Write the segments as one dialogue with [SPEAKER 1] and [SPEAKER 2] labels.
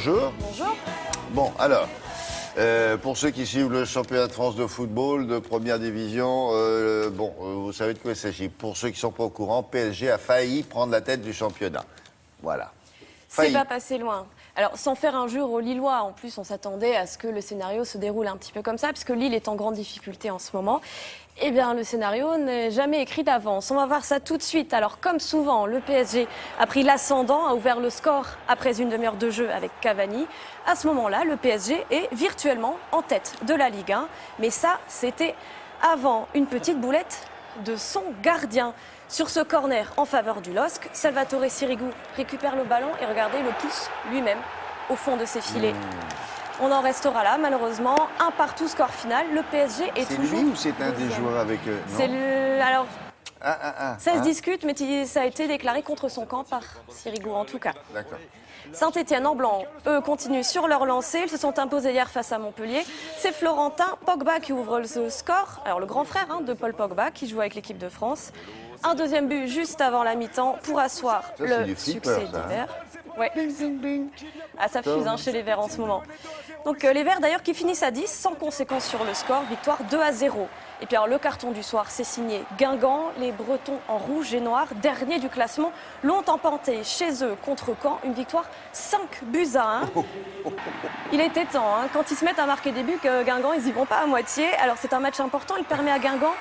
[SPEAKER 1] bonjour.
[SPEAKER 2] Bonjour.
[SPEAKER 1] Bon, alors, pour ceux qui suivent le championnat de France de football de première division, vous savez de quoi il s'agit. Pour ceux qui ne sont pas au courant, PSG a failli prendre la tête du championnat. Voilà.
[SPEAKER 2] C'est pas passé loin. Alors, sans faire injure aux Lillois, en plus, on s'attendait à ce que le scénario se déroule un petit peu comme ça, puisque Lille est en grande difficulté en ce moment. Eh bien, le scénario n'est jamais écrit d'avance. On va voir ça tout de suite. Alors, comme souvent, le PSG a pris l'ascendant, a ouvert le score après une demi-heure de jeu avec Cavani. À ce moment-là, le PSG est virtuellement en tête de la Ligue 1. Mais ça, c'était avant une petite boulette de son gardien. Sur ce corner en faveur du LOSC, Salvatore Sirigu récupère le ballon et regardez, le pousse lui-même au fond de ses filets. On en restera là, malheureusement. Un partout, score final. Le PSG est toujours...
[SPEAKER 1] C'est lui ou c'est un des joueurs avec...
[SPEAKER 2] Alors, ça se
[SPEAKER 1] hein
[SPEAKER 2] discute, mais ça a été déclaré contre son camp par Sirigu, en tout cas.
[SPEAKER 1] D'accord.
[SPEAKER 2] Saint-Etienne en blanc, eux, continuent sur leur lancée. Ils se sont imposés hier face à Montpellier. C'est Florentin Pogba qui ouvre le score. Alors, le grand frère de Paul Pogba, qui joue avec l'équipe de France. Un deuxième but juste avant la mi-temps pour asseoir le succès d'hiver. Ouais. Ah, ça fuse chez les Verts en ce moment. Donc les Verts d'ailleurs qui finissent à 10 sans conséquence sur le score, victoire 2-0. Et puis alors le carton du soir, c'est signé Guingamp. Les Bretons en rouge et noir, dernier du classement, l'ont emporté chez eux contre Caen, une victoire 5-1. Il était temps, quand ils se mettent à marquer des buts, que Guingamp, ils y vont pas à moitié. Alors c'est un match important, il permet à Guingamp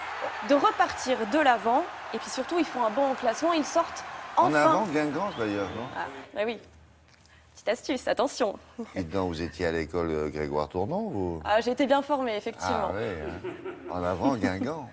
[SPEAKER 2] de repartir de l'avant. Et puis surtout, ils font un bon classement, ils sortent enfin.
[SPEAKER 1] En avant Guingamp d'ailleurs, non?
[SPEAKER 2] Ah, bah oui. Petite astuce, attention.
[SPEAKER 1] Et donc, vous étiez à l'école Grégoire Tournon, vous?
[SPEAKER 2] Ah, j'ai été bien formée, effectivement.
[SPEAKER 1] Ah oui, en avant Guingamp.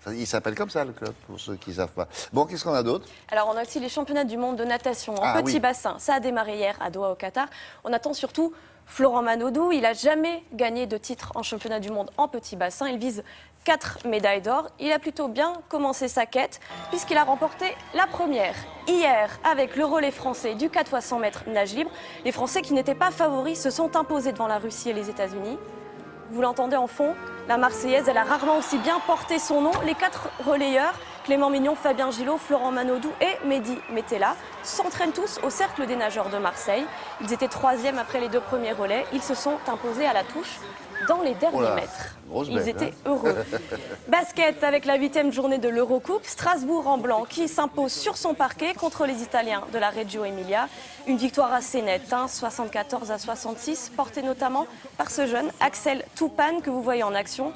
[SPEAKER 1] Il s'appelle comme ça, le club, pour ceux qui ne savent pas. Bon, qu'est-ce qu'on a d'autre?
[SPEAKER 2] Alors, on a aussi les championnats du monde de natation en petit bassin. Ça a démarré hier à Doha, au Qatar. On attend surtout Florent Manodou. Il n'a jamais gagné de titre en championnat du monde en petit bassin. Il vise 4 médailles d'or. Il a plutôt bien commencé sa quête puisqu'il a remporté la première hier avec le relais français du 4 x 100 mètres nage libre. Les Français qui n'étaient pas favoris se sont imposés devant la Russie et les États-Unis. Vous l'entendez en fond, la Marseillaise, elle a rarement aussi bien porté son nom. Les 4 relayeurs, Clément Mignon, Fabien Gillot, Florent Manodou et Mehdi Metella, s'entraînent tous au Cercle des nageurs de Marseille. Ils étaient 3e après les 2 premiers relais. Ils se sont imposés à la touche dans les derniers mètres. Ils étaient heureux. Basket avec la 8e journée de l'Eurocoupe. Strasbourg en blanc qui s'impose sur son parquet contre les Italiens de la Reggio Emilia. Une victoire assez nette, 74-66, portée notamment par ce jeune Axel Toupane que vous voyez en action.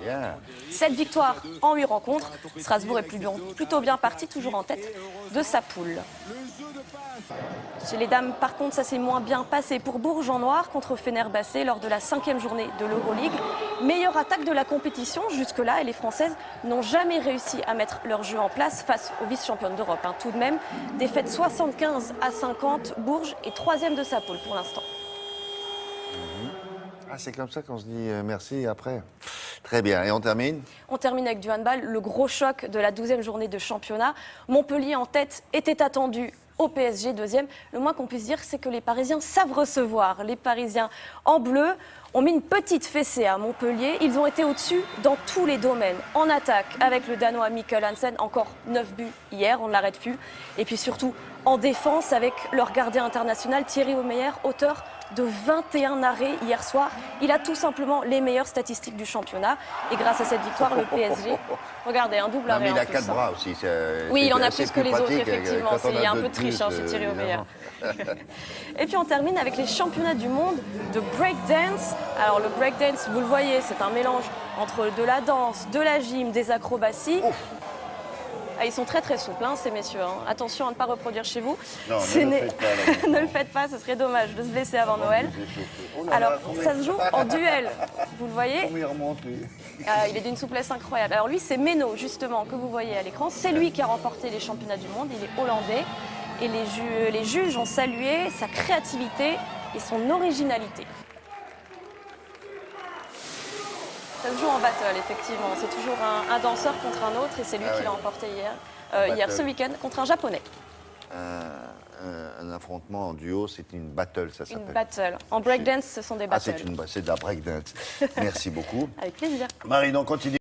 [SPEAKER 2] 7 victoires en 8 rencontres. Strasbourg est plutôt bien parti, toujours en tête de sa poule. Chez les dames, par contre, ça s'est moins bien passé pour Bourges en noir contre Fenerbahçe lors de la 5e journée de l'Euroleague. Meilleure attaque de la compétition jusque-là et les Françaises n'ont jamais réussi à mettre leur jeu en place face aux vice-championnes d'Europe. Tout de même, défaite 75-50, Bourges est 3e de sa poule pour l'instant.
[SPEAKER 1] Ah, c'est comme ça qu'on se dit merci après. Très bien. Et on termine? On
[SPEAKER 2] termine avec du handball. Le gros choc de la 12e journée de championnat. Montpellier en tête était attendu au PSG 2e. Le moins qu'on puisse dire, c'est que les Parisiens savent recevoir. Les Parisiens en bleu ont mis une petite fessée à Montpellier. Ils ont été au-dessus dans tous les domaines. En attaque, avec le Danois Mikkel Hansen, encore 9 buts hier, on ne l'arrête plus. Et puis surtout, en défense, avec leur gardien international Thierry Omeyer, auteur de 21 arrêts hier soir. Il a tout simplement les meilleures statistiques du championnat. Et grâce à cette victoire, le PSG, regardez, un double arrêt.
[SPEAKER 1] Mais il
[SPEAKER 2] a
[SPEAKER 1] 4 bras aussi.
[SPEAKER 2] Oui, il en a plus que les autres, effectivement. Il y a un peu de triche chez Thierry Omeyer. Et puis on termine avec les championnats du monde de breakdance. Alors le breakdance, vous le voyez, c'est un mélange entre de la danse, de la gym, des acrobaties. Ah, ils sont très très souples, ces messieurs. Attention à ne pas reproduire chez vous.
[SPEAKER 1] Non, ne le faites pas.
[SPEAKER 2] Ne le faites pas, ce serait dommage de se blesser avant Noël. Alors, ça se joue en duel. Vous le voyez? Il est d'une souplesse incroyable. Alors lui, c'est Meno, justement, que vous voyez à l'écran. C'est lui qui a remporté les championnats du monde. Il est hollandais. Et les juges ont salué sa créativité et son originalité. Ça se joue en battle, effectivement. C'est toujours un danseur contre un autre et c'est lui qui l'a emporté hier, ce week-end, contre un Japonais.
[SPEAKER 1] Un affrontement en duo, c'est une battle, ça s'appelle.
[SPEAKER 2] Une battle. En breakdance, ce sont des battles.
[SPEAKER 1] Ah, c'est de la breakdance. Merci beaucoup.
[SPEAKER 2] Avec plaisir.
[SPEAKER 1] Marine, on continue.